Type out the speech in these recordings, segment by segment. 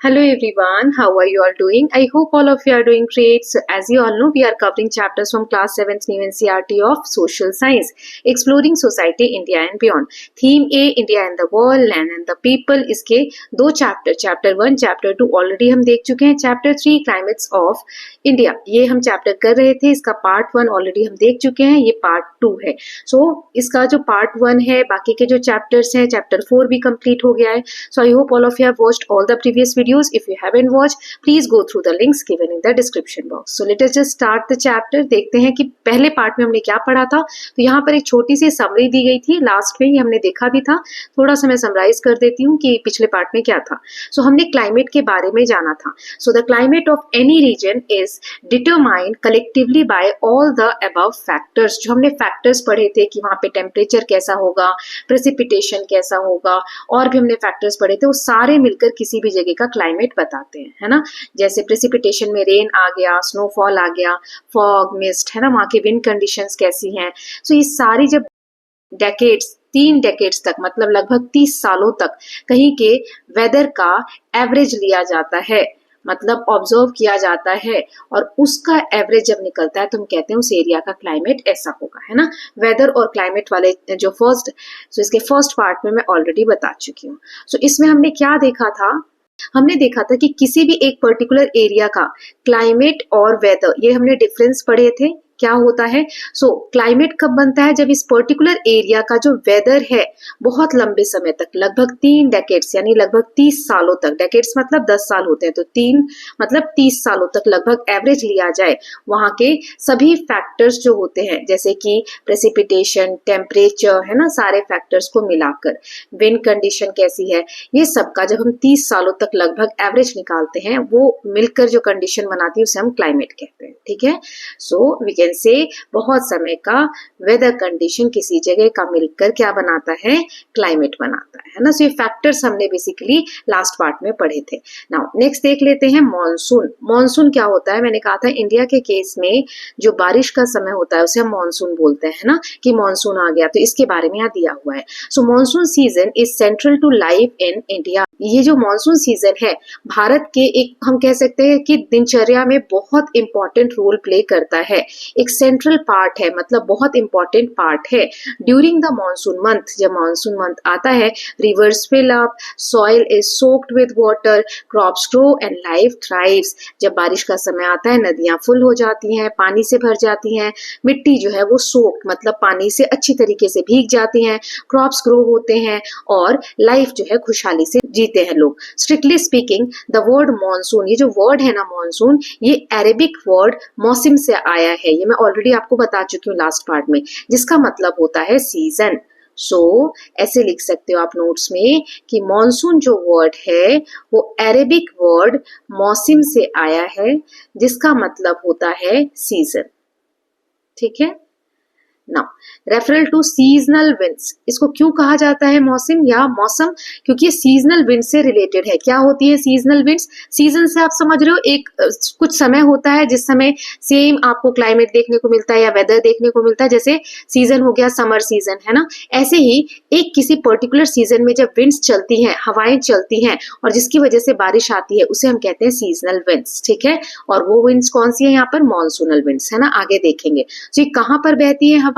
Hello everyone, how are you all doing? I hope all of you are doing great. So as you all know, we are covering chapters from class 7th new NCERT of Social Science, Exploring Society, India and Beyond. Theme A, India and the World, Land and the People. इसके दो chapter 1, chapter 2 already हम देख चुके हैं. Chapter 3 climates of India, ये हम chapter कर रहे थे. इसका पार्ट 1 ऑलरेडी हम देख चुके हैं, ये पार्ट 2 है. सो इसका जो पार्ट 1 है, बाकी के जो चैप्टर्स हैं, चैप्टर 4 भी कंप्लीट हो गया है. So I hope all of you have watched all the previous videos. If you haven't watched, please go through the links given in the description box. So let us just start the chapter. देखते हैं कि पहले part में हमने क्या पढ़ा था. तो यहाँ पर एक छोटी सी समरी दी गई थी, लास्ट में ही हमने देखा भी था. थोड़ा सा मैं समराइज कर देती हूँ कि पिछले पार्ट में क्या था. सो हमने क्लाइमेट के बारे में जाना था. So the climate of any region is determined collectively by all the above factors. जो हमने फैक्टर्स पढ़े थे कि वहाँ पे टेम्परेचर कैसा होगा, प्रेसिपिटेशन कैसा होगा, और भी हमने फैक्टर्स पढ़े थे, वो सारे मिलकर किसी भी जगह का क्लाइमेट बताते हैं, है ना. जैसे प्रेसिपिटेशन में रेन आ गया, स्नोफॉल आ गया, फॉग, मिस्ट, है ना, वहाँ की विंड कंडीशंस कैसी हैं. सो ये सारी जब डेकेड्स, 3 डेकेड्स तक, मतलब लगभग 30 सालों तक कहीं के वेदर का एवरेज लिया जाता है, मतलब ऑब्जर्व किया जाता है, और उसका एवरेज जब निकलता है तो हम कहते हैं उस एरिया का क्लाइमेट ऐसा होगा, है ना. वेदर और क्लाइमेट वाले जो इसके फर्स्ट पार्ट में मैं ऑलरेडी बता चुकी हूँ. सो इसमें हमने क्या देखा था, हमने देखा था कि किसी भी एक पर्टिकुलर एरिया का क्लाइमेट और वेदर, ये हमने डिफरेंस पढ़े थे. क्या होता है, सो क्लाइमेट कब बनता है, जब इस पर्टिकुलर एरिया का जो वेदर है बहुत लंबे समय तक, लगभग 3 डेकेड्स यानी लगभग 30 सालों तक, डेकेड्स मतलब 10 साल होते हैं, तो 3 मतलब 30 सालों तक लगभग एवरेज लिया जाए, वहां के सभी फैक्टर्स जो होते हैं, जैसे कि प्रेसिपिटेशन, टेम्परेचर, है ना, सारे फैक्टर्स को मिलाकर, विंड कंडीशन कैसी है, ये सबका जब हम 30 सालों तक लगभग एवरेज निकालते हैं, वो मिलकर जो कंडीशन बनाती है उसे हम क्लाइमेट कहते हैं. ठीक है. सो वी से बहुत समय का वेदर कंडीशन किसी जगह का मिलकर क्या बनाता है, क्लाइमेट बनाता है ना. सो ये फैक्टर्स हमने बेसिकली लास्ट पार्ट में पढ़े थे. नाउ नेक्स्ट देख लेते हैं मॉनसून. मॉनसून क्या होता है, मैंने कहा था इंडिया के केस में जो बारिश का समय होता है उसे हम मॉनसून बोलते हैं ना, कि मॉनसून आ गया, तो इसके बारे में यहाँ दिया हुआ है. So monsoon season is central to life in India. ये जो मॉनसून सीजन है भारत के एक, हम कह सकते हैं कि दिनचर्या में बहुत इंपॉर्टेंट रोल प्ले करता है, एक सेंट्रल पार्ट है, मतलब बहुत इंपॉर्टेंट पार्ट है. ड्यूरिंग द मॉनसून मंथ, जब मॉनसून मंथ आता है, rivers fill up, soil is soaked with water, crops grow and life thrives. जब बारिश का समय आता है, नदियां फुल हो जाती हैं, पानी से भर जाती हैं, मिट्टी जो है वो सोक्ड मतलब पानी से अच्छी तरीके से भीग जाती हैं, क्रॉप्स ग्रो होते हैं, और लाइफ जो है खुशहाली से जीते हैं लोग. Strictly speaking the word monsoon, ये जो वर्ड है ना मॉनसून, ये अरेबिक वर्ड मौसम से आया है. ये मैं ऑलरेडी आपको बता चुकी हूँ लास्ट पार्ट में, जिसका मतलब होता है सीजन. सो ऐसे लिख सकते हो आप नोट्स में कि मॉनसून जो वर्ड है वो अरेबिक वर्ड मौसम से आया है, जिसका मतलब होता है सीजन. ठीक है. Now referral to seasonal winds, इसको क्यों कहा जाता है मौसम या मौसम, क्योंकि ये सीजनल विंड से रिलेटेड है. क्या होती है सीजनल विंड्स, सीजन से आप समझ रहे हो, एक कुछ समय होता है जिस समय सेम आपको क्लाइमेट देखने को मिलता है या वेदर देखने को मिलता है. जैसे सीजन हो गया समर सीजन, है ना, ऐसे ही एक किसी पर्टिकुलर सीजन में जब विंड्स चलती हैं, हवाएं चलती हैं, और जिसकी वजह से बारिश आती है, उसे हम कहते हैं सीजनल विंड्स. ठीक है. और वो विंड्स कौन सी है, यहाँ पर मॉनसूनल विंड्स, है ना, आगे देखेंगे. तो ये कहाँ पर बहती है हवाएं,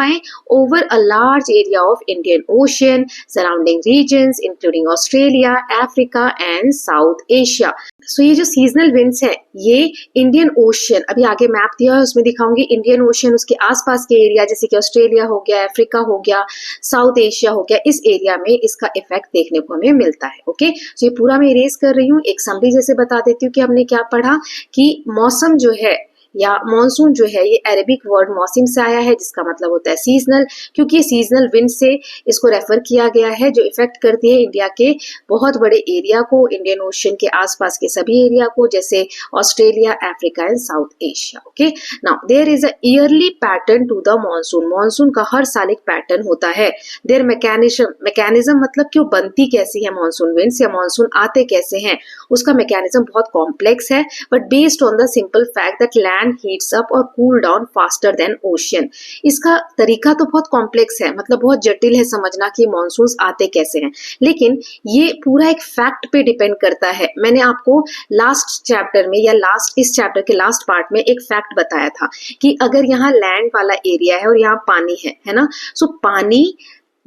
over a large area of Indian Ocean, surrounding regions including Australia, Africa and South Asia. So ये जो सीजनल विंड्स है, ये इंडियन ओशियन, अभी आगे मैप दिया है उसमें दिखाऊंगी, इंडियन ओशियन, उसके आसपास के एरिया जैसे कि ऑस्ट्रेलिया हो गया, अफ्रीका हो गया, साउथ एशिया हो गया, इस एरिया में इसका इफेक्ट देखने को हमें मिलता है. ओके. तो ये पूरा मैं इरेज कर रही हूँ, एक समरी जैसे बता देती हूँ कि हमने क्या पढ़ा, कि मौसम जो है या मॉनसून जो है, ये अरेबिक वर्ड मौसम से आया है, जिसका मतलब होता है सीजनल, क्योंकि ये सीजनल विंड से इसको रेफर किया गया है, जो इफेक्ट करती है इंडिया के बहुत बड़े एरिया को, इंडियन ओशियन के आसपास के सभी एरिया को, जैसे Australia, Africa and South Asia. Okay. Now there is a yearly pattern to the monsoon. Monsoon का हर साल एक पैटर्न होता है. देयर मैकेनिज्म मतलब क्यों बनती कैसी है मॉनसून विंड्स, या मॉनसून आते कैसे हैं, उसका मैकेनिज्म बहुत कॉम्प्लेक्स है, but based on the simple fact that land land heats up और cool down faster than ocean. इसका तरीका तो बहुत कॉम्प्लेक्स है, मतलब बहुत जटिल है समझना कि मॉनसून्स आते कैसे हैं, लेकिन ये पूरा एक फैक्ट पे डिपेंड करता है। मैंने आपको लास्ट चैप्टर में या इस चैप्टर के लास्ट पार्ट में एक फैक्ट बताया था कि अगर यहाँ लैंड वाला एरिया है और यहाँ पानी है ना, सो पानी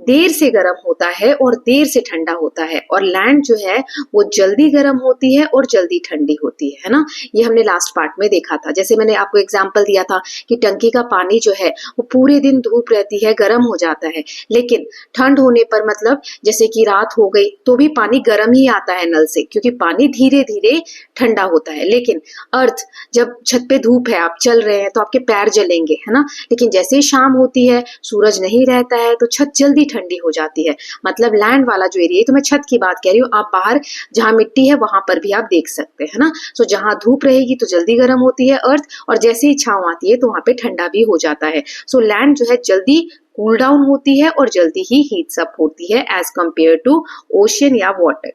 देर से गर्म होता है और देर से ठंडा होता है, और लैंड जो है वो जल्दी गर्म होती है और जल्दी ठंडी होती है ना। ये हमने लास्ट पार्ट में देखा था। जैसे मैंने आपको एग्जांपल दिया था कि टंकी का पानी जो है वो पूरे दिन धूप रहती है, गर्म हो जाता है, लेकिन ठंड होने पर मतलब जैसे कि रात हो गई तो भी पानी गर्म ही आता है नल से, क्योंकि पानी धीरे धीरे ठंडा होता है। लेकिन अर्थ, जब छत पे धूप है, आप चल रहे हैं तो आपके पैर जलेंगे, है ना, लेकिन जैसे ही शाम होती है, सूरज नहीं रहता है, तो छत जल्दी ठंडी हो जाती है। मतलब लैंड वाला जो एरिया है, तो मैं छत की बात कह रही हूँ, आप बाहर जहां मिट्टी है वहां पर भी आप देख सकते हैं ना। सो जहां धूप रहेगी तो जल्दी गर्म होती है अर्थ, और जैसे ही छांव आती है तो वहां पे ठंडा भी हो जाता है। सो लैंड जो है जल्दी कूल डाउन होती है और जल्दी ही हीट्स अप होती है एज कंपेयर टू ओशियन या वाटर।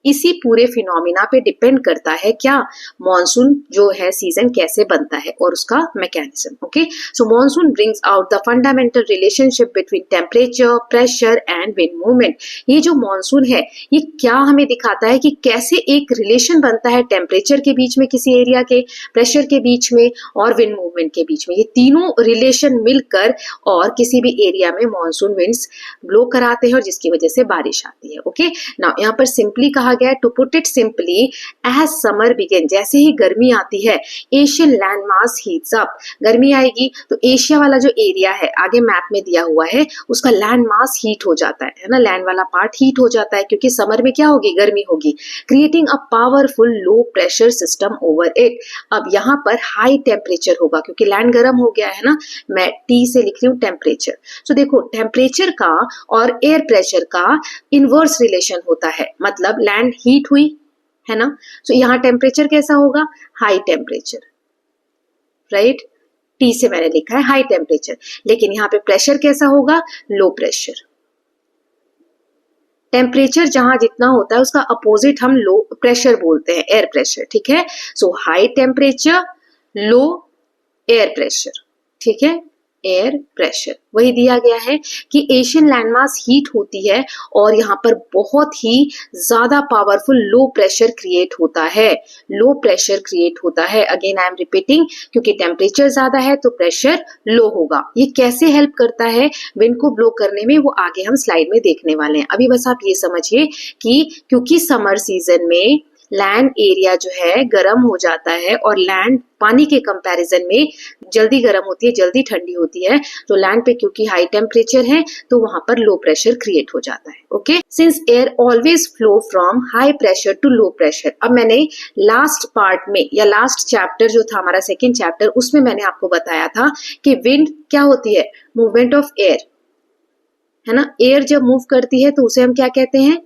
इसी पूरे फिनोमिना पे डिपेंड करता है क्या, मॉनसून जो है सीजन कैसे बनता है और उसका mechanism. Okay, so monsoon brings out the fundamental relationship between temperature, pressure and wind movement. ये जो मॉनसून है ये क्या हमें दिखाता है कि कैसे एक रिलेशन बनता है टेम्परेचर के बीच में किसी एरिया के, प्रेशर के बीच में और विंड मूवमेंट के बीच में। ये तीनों रिलेशन मिलकर और किसी भी एरिया में मॉनसून विंड्स ब्लो कराते हैं और जिसकी वजह से बारिश आती है। ओके, नाउ यहाँ पर सिंपली कहा गया, to put it simply, as summer begin, जैसे ही गर्मी आती है, Asian land mass heats up. गर्मी आएगी तो एशिया वाला जो एरिया है आगे मैप में दिया हुआ है, उसका लैंड मास हीट हो जाता है ना, लैंड वाला पार्ट हीट हो जाता है, क्योंकि समर में क्या होगी, गर्मी होगी, creating a powerful low pressure system over it. अब यहाँ पर हाई टेम्परेचर होगा क्योंकि लैंड गर्म हो गया है ना, मैं टी से लिख रही हूँ टेम्परेचर। तो देखो, टेम्परेचर का और एयर प्रेशर का इनवर्स रिलेशन होता है, मतलब लैंड हीट हुई है ना, तो यहाँ टेम्परेचर कैसा होगा, हाई टेम्परेचर, राइट, टी से मैंने लिखा है हाई टेम्परेचर, लेकिन यहाँ पे प्रेशर कैसा होगा, लो प्रेशर। टेम्परेचर जहां जितना होता है उसका अपोजिट हम लो प्रेशर बोलते हैं, एयर प्रेशर, ठीक है। सो हाई टेम्परेचर, लो एयर प्रेशर, ठीक है, एयर प्रेशर वही दिया गया है कि एशियन लैंडमास हीट होती है और यहाँ पर बहुत ही ज्यादा पावरफुल लो प्रेशर क्रिएट होता है, लो प्रेशर क्रिएट होता है। अगेन आई एम रिपीटिंग, क्योंकि टेम्परेचर ज्यादा है तो प्रेशर लो होगा। ये कैसे हेल्प करता है विंड को ब्लो करने में, वो आगे हम स्लाइड में देखने वाले हैं। अभी बस आप ये समझिए कि क्योंकि समर सीजन में लैंड एरिया जो है गर्म हो जाता है और लैंड पानी के कंपैरिजन में जल्दी गर्म होती है, जल्दी ठंडी होती है, तो लैंड पे क्योंकि हाई टेम्परेचर है तो वहां पर लो प्रेशर क्रिएट हो जाता है। Okay, since air always flow from high pressure to low pressure. अब मैंने लास्ट पार्ट में या लास्ट चैप्टर जो था हमारा सेकेंड चैप्टर, उसमें मैंने आपको बताया था कि विंड क्या होती है, मूवमेंट ऑफ एयर, है ना। एयर जब मूव करती है तो उसे हम क्या कहते हैं,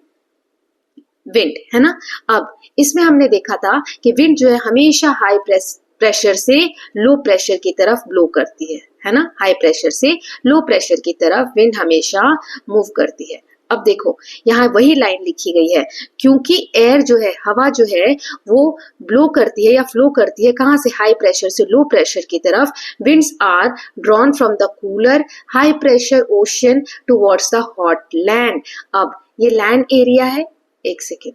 विंड, है ना। अब इसमें हमने देखा था कि विंड जो है हमेशा हाई प्रेशर से लो प्रेशर की तरफ ब्लो करती है ना, हाई प्रेशर से लो प्रेशर की तरफ विंड हमेशा मूव करती है। अब देखो यहाँ वही लाइन लिखी गई है, क्योंकि एयर जो है, हवा जो है वो ब्लो करती है या फ्लो करती है कहाँ से, हाई प्रेशर से लो प्रेशर की तरफ। Winds are drawn from the cooler high pressure ocean towards the hot land. अब ये लैंड एरिया है, एक सेकेंड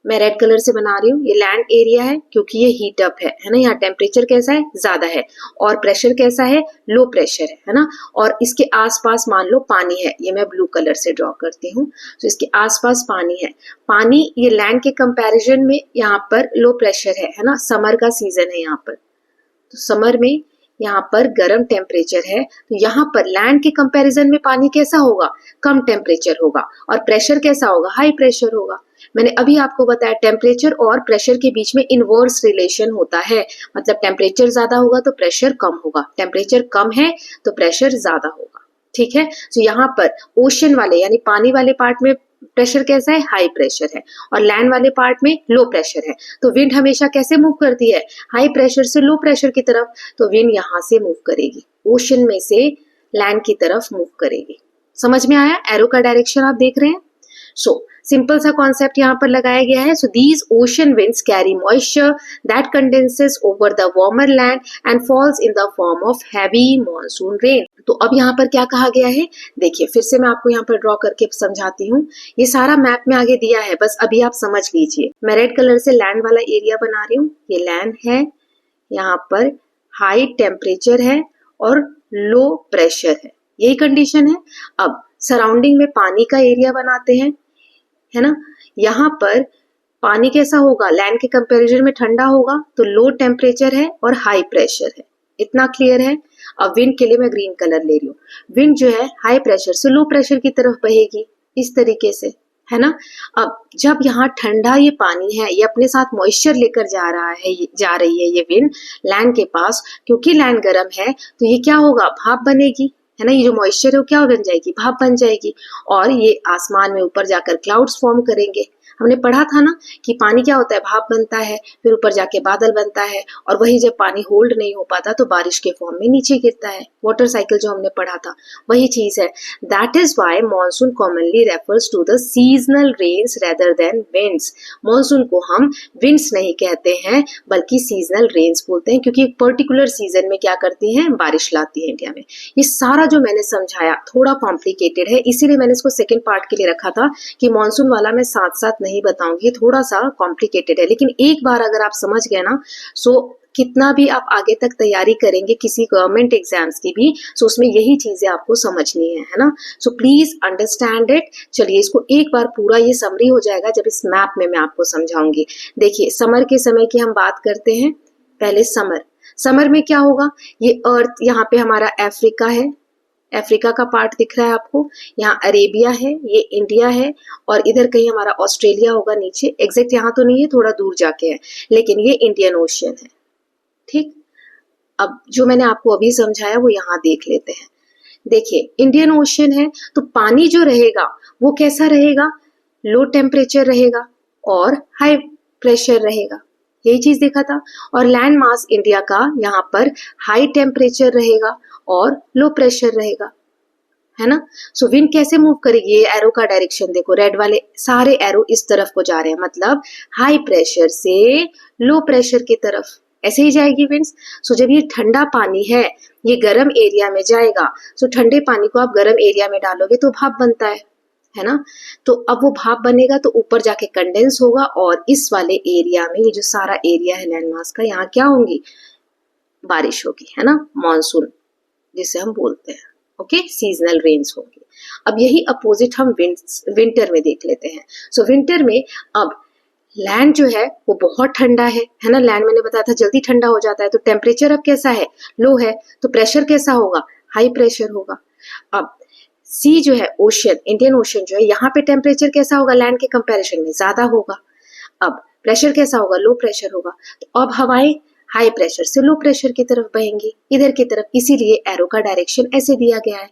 मैं रेड कलर से बना रही हूँ, ये लैंड एरिया है क्योंकि ये हीट अप है ना, यहाँ टेम्परेचर कैसा है, ज्यादा है, और प्रेशर कैसा है, लो प्रेशर है ना। और इसके आसपास मान लो पानी है, ये मैं ब्लू कलर से ड्रॉ करती हूँ, तो इसके आसपास पानी है। पानी ये लैंड के कंपैरिजन में यहाँ पर लो प्रेशर है ना, समर का सीजन है यहाँ पर, तो समर में यहाँ पर गर्म टेम्परेचर है, तो यहाँ पर लैंड के कंपैरिजन में पानी कैसा होगा, कम टेम्परेचर होगा, और प्रेशर कैसा होगा, हाई प्रेशर होगा। मैंने अभी आपको बताया टेम्परेचर और प्रेशर के बीच में इनवर्स रिलेशन होता है, मतलब टेम्परेचर ज्यादा होगा तो प्रेशर कम होगा, टेम्परेचर कम है तो प्रेशर ज्यादा होगा, ठीक है। तो यहाँ पर ओशन वाले यानी पानी वाले पार्ट में प्रेशर कैसा है, हाई प्रेशर है, और लैंड वाले पार्ट में लो प्रेशर है। तो विंड हमेशा कैसे मूव करती है, हाई प्रेशर से लो प्रेशर की तरफ, तो विंड यहाँ से मूव करेगी, ओशन में से लैंड की तरफ मूव करेगी। समझ में आया, एरो का डायरेक्शन आप देख रहे हैं। सो सिंपल सा कॉन्सेप्ट यहाँ पर लगाया गया है. So these ocean winds carry moisture that condenses over the warmer land and falls in the form of heavy monsoon rain. तो अब यहाँ पर क्या कहा गया है, देखिए फिर से मैं आपको यहाँ पर ड्रॉ करके समझाती हूँ. ये सारा मैप में आगे दिया है, बस अभी आप समझ लीजिए. मैं रेड कलर से लैंड वाला एरिया बना रही हूँ. ये लैंड है, यहाँ पर हाई टेम्परेचर है और लो प्रेशर है, यही कंडीशन है. अब सराउंडिंग में पानी का एरिया बनाते हैं, है ना. यहाँ पर पानी कैसा होगा, लैंड के कंपैरिजन में ठंडा होगा, तो लो टेम्परेचर है और हाई प्रेशर है. इतना क्लियर है. अब विंड के लिए मैं ग्रीन कलर ले रही हूँ. विंड जो है हाई प्रेशर से लो प्रेशर की तरफ बहेगी, इस तरीके से, है ना. अब जब यहाँ ठंडा ये पानी है, ये अपने साथ मॉइस्चर लेकर जा रही है ये विंड लैंड के पास. क्योंकि लैंड गर्म है तो ये क्या होगा, भाप बनेगी, है ना. ये जो मॉइस्चर है वो क्या बन जाएगी, भाप बन जाएगी. और ये आसमान में ऊपर जाकर क्लाउड्स फॉर्म करेंगे. हमने पढ़ा था ना कि पानी क्या होता है, भाप बनता है, फिर ऊपर जाके बादल बनता है, और वही जब पानी होल्ड नहीं हो पाता तो बारिश के फॉर्म में नीचे गिरता है. वाटर साइकिल जो हमने पढ़ा था वही चीज है. That is why monsoon commonly refers to the seasonal rains rather than winds. Monsoon को हम विंड्स नहीं कहते हैं बल्कि सीजनल रेन्स बोलते हैं, क्योंकि एक पर्टिकुलर सीजन में क्या करती हैं, बारिश लाती है इंडिया में. ये सारा जो मैंने समझाया थोड़ा कॉम्प्लिकेटेड है, इसीलिए मैंने इसको सेकेंड पार्ट के लिए रखा था कि मॉनसून वाला मैं साथ साथ नहीं बताऊंगी, थोड़ा सा कॉम्प्लिकेटेड है. लेकिन एक बार अगर आप समझ गए ना, सो कितना भी आप आगे तक तैयारी करेंगे किसी गवर्नमेंट एग्जाम्स की भी, सो उसमें यही चीजें आपको समझनी है ना. So please understand it. चलिए इसको एक बार पूरा ये समरी हो जाएगा जब इस मैप में मैं आपको समझाऊंगी. देखिए समर के समय की हम बात करते हैं. पहले समर में क्या होगा, ये अर्थ, यहाँ पे हमारा अफ्रीका है, अफ्रीका का पार्ट दिख रहा है आपको, यहाँ अरेबिया है, ये इंडिया है, और इधर कहीं हमारा ऑस्ट्रेलिया होगा नीचे. एग्जैक्ट यहाँ तो नहीं है, थोड़ा दूर जाके है, लेकिन ये इंडियन ओशियन है. ठीक. अब जो मैंने आपको अभी समझाया वो यहाँ देख लेते हैं. देखिए इंडियन ओशियन है तो पानी जो रहेगा वो कैसा रहेगा, लो टेम्परेचर रहेगा और हाई प्रेशर रहेगा, यही चीज देखा था. और लैंड मास इंडिया का यहाँ पर हाई टेम्परेचर रहेगा और लो प्रेशर रहेगा, है ना. सो विंड कैसे मूव करेगी, ये एरो का डायरेक्शन देखो, रेड वाले सारे एरो इस तरफ को जा रहे हैं, मतलब हाई प्रेशर से लो प्रेशर की तरफ ऐसे ही जाएगी विंड्स. सो जब ये ठंडा पानी है ये गर्म एरिया में जाएगा, सो ठंडे पानी को आप गर्म एरिया में डालोगे तो भाप बनता है ना. तो अब वो भाप बनेगा तो ऊपर जाके कंडेंस होगा, और इस वाले एरिया में, ये जो सारा एरिया है लैंड मास का, यहाँ क्या होंगी, बारिश होगी, है ना, मॉनसून जिसे हम बोलते हैं. ओके, सीजनल रेन्स होंगी. अब यही अपोजिट हम विंटर में देख लेते हैं. सो विंटर में अब लैंड जो है वो बहुत ठंडा है ना. लैंड मैंने बताया था जल्दी ठंडा हो जाता है, तो टेम्परेचर अब कैसा है, लो है, तो प्रेशर कैसा होगा, हाई प्रेशर होगा. अब सी जो है ओशियन, इंडियन ओशियन जो है, यहाँ पे टेम्परेचर कैसा होगा, लैंड के कंपैरिजन में ज्यादा होगा. अब प्रेशर कैसा होगा, लो प्रेशर होगा. तो अब हवाएं हाई प्रेशर से लो प्रेशर की तरफ बहेंगी, इधर की तरफ, इसीलिए एरो का डायरेक्शन ऐसे दिया गया है.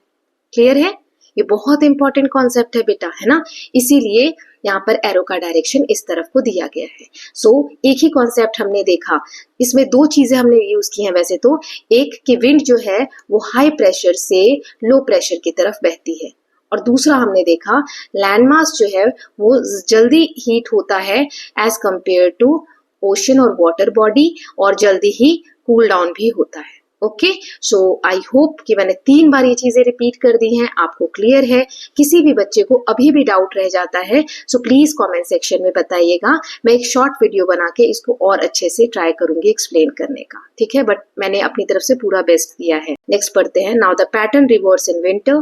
क्लियर है, ये बहुत इंपॉर्टेंट कॉन्सेप्ट है बेटा, है ना. इसीलिए यहाँ पर एरो का डायरेक्शन इस तरफ को दिया गया है. सो एक ही कॉन्सेप्ट हमने देखा, इसमें दो चीजें हमने यूज की हैं वैसे तो. एक कि विंड जो है वो हाई प्रेशर से लो प्रेशर की तरफ बहती है, और दूसरा हमने देखा लैंडमास जो है वो जल्दी हीट होता है एज कंपेयर टू ओशन और वाटर बॉडी, और जल्दी ही कूल डाउन भी होता है. ओके, सो आई होप कि मैंने 3 बार ये चीजें रिपीट कर दी हैं, आपको क्लियर है. किसी भी बच्चे को अभी भी डाउट रह जाता है सो प्लीज कमेंट सेक्शन में बताइएगा. मैं एक शॉर्ट वीडियो बना के इसको और अच्छे से ट्राई करूंगी एक्सप्लेन करने का, ठीक है, बट मैंने अपनी तरफ से पूरा बेस्ट दिया है. नेक्स्ट पढ़ते हैं. Now the pattern reverse in winter.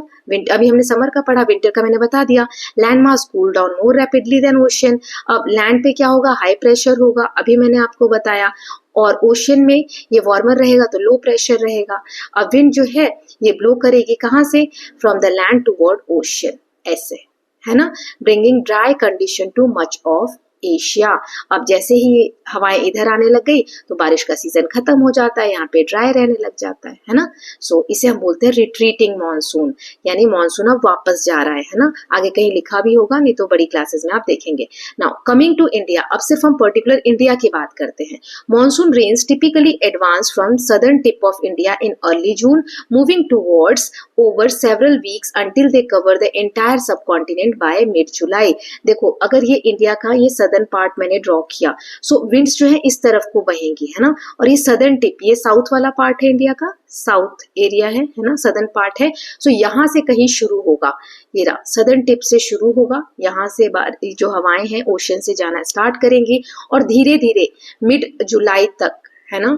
अभी हमने समर का पढ़ा, विंटर का मैंने बता दिया. Land mass cool down more rapidly than ocean. अब लैंड पे क्या होगा, हाई प्रेशर होगा, अभी मैंने आपको बताया, और ओशन में ये वार्मर रहेगा तो लो प्रेशर रहेगा. अब विंड जो है ये ब्लो करेगी कहाँ से, from the land toward ocean, ऐसे, है ना, bringing dry condition too much of Asia. अब जैसे ही हवाएं इधर आने लग गई तो बारिश का सीजन खत्म हो जाता है, यहाँ पे ड्राई रहने लग जाता है ना। सो इसे हम बोलते हैं रिट्रीटिंग मानसून, यानी मानसून अब वापस जा रहा है ना। आगे कहीं लिखा भी होगा, नहीं तो बड़ी क्लासेस में आप देखेंगे। नाउ कमिंग टू इंडिया, अब सिर्फ हम पर्टिकुलर इंडिया की बात करते हैं। Monsoon rains typically advance from southern tip of India in early June, moving towards over several weeks until they cover the entire subcontinent by mid July. देखो, अगर ये इंडिया का ये सदर्न पार्ट मैंने ड्रॉ किया, सो winds जो है इस तरफ को बहेंगी, है ना। और ये सदर्न टिप, ये साउथ वाला पार्ट है इंडिया का, साउथ एरिया है ना, सदर्न पार्ट है। सो यहाँ से कहीं शुरू होगा, ये रहा सदर्न टिप से शुरू होगा, यहाँ से जो हवाएं हैं ओशन से जाना स्टार्ट करेंगी और धीरे धीरे मिड जुलाई तक, है ना,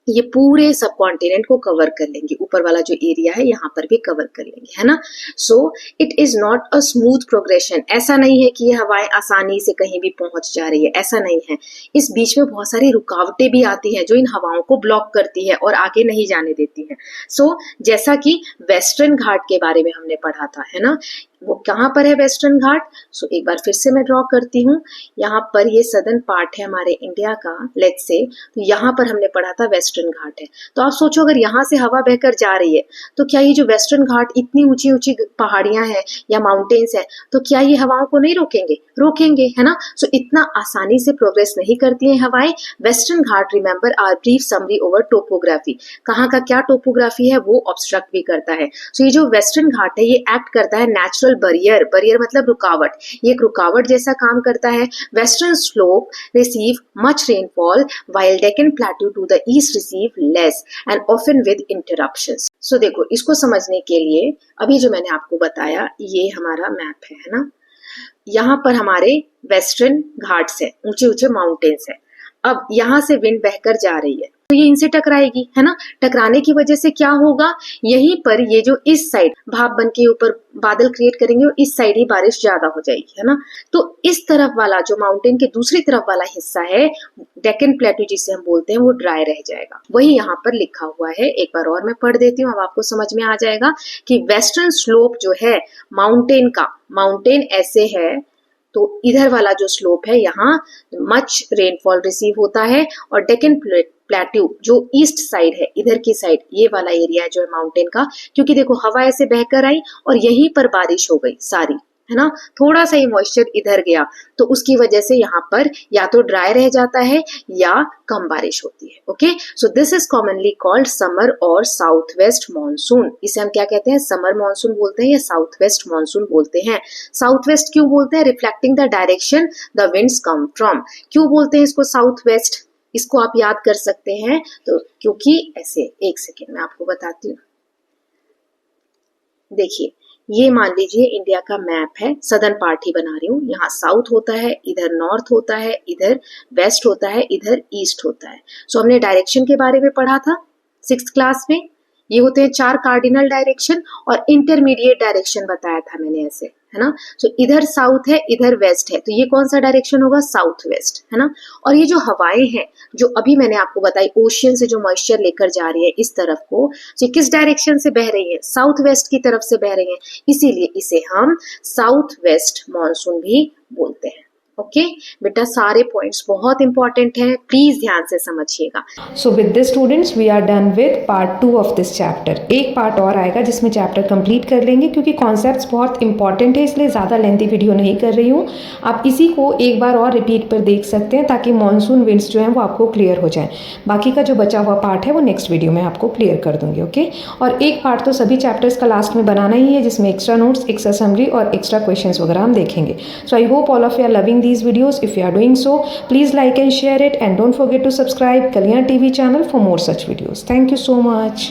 ये पूरे सब कॉन्टिनेंट को कवर कर लेंगे। ऊपर वाला जो एरिया है यहाँ पर भी कवर कर लेंगे, है ना। So it is not a smooth progression, ऐसा नहीं है कि ये हवाएं आसानी से कहीं भी पहुंच जा रही है, ऐसा नहीं है। इस बीच में बहुत सारी रुकावटें भी आती हैं जो इन हवाओं को ब्लॉक करती है और आगे नहीं जाने देती है। सो जैसा कि वेस्टर्न घाट के बारे में हमने पढ़ा था, है ना, वो कहाँ पर है वेस्टर्न घाट। सो एक बार फिर से मैं ड्रॉ करती हूँ। यहाँ पर ये सदर्न पार्ट है हमारे इंडिया का, लेट्स से, तो यहाँ पर हमने पढ़ा था वेस्टर्न घाट है। तो आप सोचो, अगर यहाँ से हवा बहकर जा रही है तो क्या ये जो वेस्टर्न घाट, इतनी ऊंची ऊंची पहाड़ियां हैं या माउंटेन्स हैं, तो क्या ये हवाओं को नहीं रोकेंगे? रोकेंगे, है ना। सो इतना आसानी से प्रोग्रेस नहीं करती हैं हवाएं। वेस्टर्न घाट, remember our brief summary over topography, कहाँ का क्या टोपोग्राफी है वो ऑब्स्ट्रक्ट भी करता है। सो ये जो वेस्टर्न घाट है ये एक्ट करता है नेचुरल बैरियर, बैरियर मतलब रुकावट, ये एक रुकावट जैसा काम करता है। Western slope receive much rainfall while Deccan plateau to the east receive less and often with interruptions. So देखो, इसको समझने के लिए अभी जो मैंने आपको बताया ये हमारा मैप है ना। यहाँ पर हमारे वेस्टर्न घाट्स है, ऊंचे ऊंचे माउंटेन्स है। अब यहाँ से विंड बहकर जा रही है तो ये इनसे टकराएगी, है ना। टकराने की वजह से क्या होगा, यहीं पर ये जो इस साइड भाप बन के ऊपर बादल क्रिएट करेंगे और इस साइड ही बारिश ज्यादा हो जाएगी, है ना। तो इस तरफ वाला जो माउंटेन के दूसरी तरफ वाला हिस्सा है, डेक्कन प्लेट्यू जिसे हम बोलते हैं, वो ड्राई रह जाएगा। वही यहाँ पर लिखा हुआ है, एक बार और मैं पढ़ देती हूँ, अब आपको समझ में आ जाएगा कि वेस्टर्न स्लोप जो है माउंटेन का, माउंटेन ऐसे है तो इधर वाला जो स्लोप है यहाँ मच रेनफॉल रिसीव होता है, और डेक्कन प्लेट्यू जो ईस्ट साइड है, इधर की साइड, ये वाला एरिया जो है माउंटेन का, क्योंकि देखो हवा ऐसे बहकर आई और यहीं पर बारिश हो गई सारी, है ना। थोड़ा सा ही मॉइस्चर इधर गया तो उसकी वजह से यहाँ पर या तो ड्राई रह जाता है या कम बारिश होती है। Okay, so this is commonly called summer और साउथ वेस्ट मानसून। इसे हम क्या कहते हैं, समर मानसून बोलते हैं या साउथ वेस्ट मानसून बोलते हैं। साउथ वेस्ट क्यों बोलते हैं, reflecting the direction the winds come from. क्यों बोलते हैं इसको साउथ वेस्ट, इसको आप याद कर सकते हैं, तो क्योंकि ऐसे, एक सेकेंड मैं आपको बताती हूँ। देखिए, ये मान लीजिए इंडिया का मैप है, सदर्न पार्ट ही बना रही हूँ। यहाँ साउथ होता है, इधर नॉर्थ होता है, इधर वेस्ट होता है, इधर ईस्ट होता है। सो हमने डायरेक्शन के बारे में पढ़ा था 6th क्लास में। ये होते हैं 4 कार्डिनल डायरेक्शन और इंटरमीडिएट डायरेक्शन बताया था मैंने ऐसे, है ना। सो इधर साउथ है, इधर वेस्ट है, तो ये कौन सा डायरेक्शन होगा, साउथ वेस्ट, है ना। और ये जो हवाएं हैं जो अभी मैंने आपको बताई, ओशियन से जो मॉइस्चर लेकर जा रही है इस तरफ को, तो किस डायरेक्शन से बह रही है, साउथ वेस्ट की तरफ से बह रही है, इसीलिए इसे हम साउथ वेस्ट मानसून भी बोलते हैं। ओके बेटा, सारे पॉइंट्स बहुत इंपॉर्टेंट हैं, प्लीज ध्यान से समझिएगा। So with this students we are done with part 2 of this chapter. एक पार्ट और आएगा जिसमें चैप्टर कंप्लीट कर लेंगे, क्योंकि कॉन्सेप्ट्स बहुत इंपॉर्टेंट है, इसलिए ज़्यादा लेंथी वीडियो नहीं कर रही हूँ। आप इसी को एक बार और रिपीट पर देख सकते हैं ताकि मॉनसून विंड्स जो हैं वो आपको क्लियर हो जाए। बाकी का जो बचा हुआ पार्ट है वो नेक्स्ट वीडियो में आपको क्लियर कर दूंगी। ओके, और एक पार्ट तो सभी चैप्टर्स का लास्ट में बनाना ही है, जिसमें एक्स्ट्रा नोट्स, एक्स्ट्रा समरी और एक्स्ट्रा क्वेश्चंस वगैरह हम देखेंगे। So I hope all of you are loving these videos. If you are doing so, please like and share it, and don't forget to subscribe Kalyan TV channel for more such videos. Thank you so much.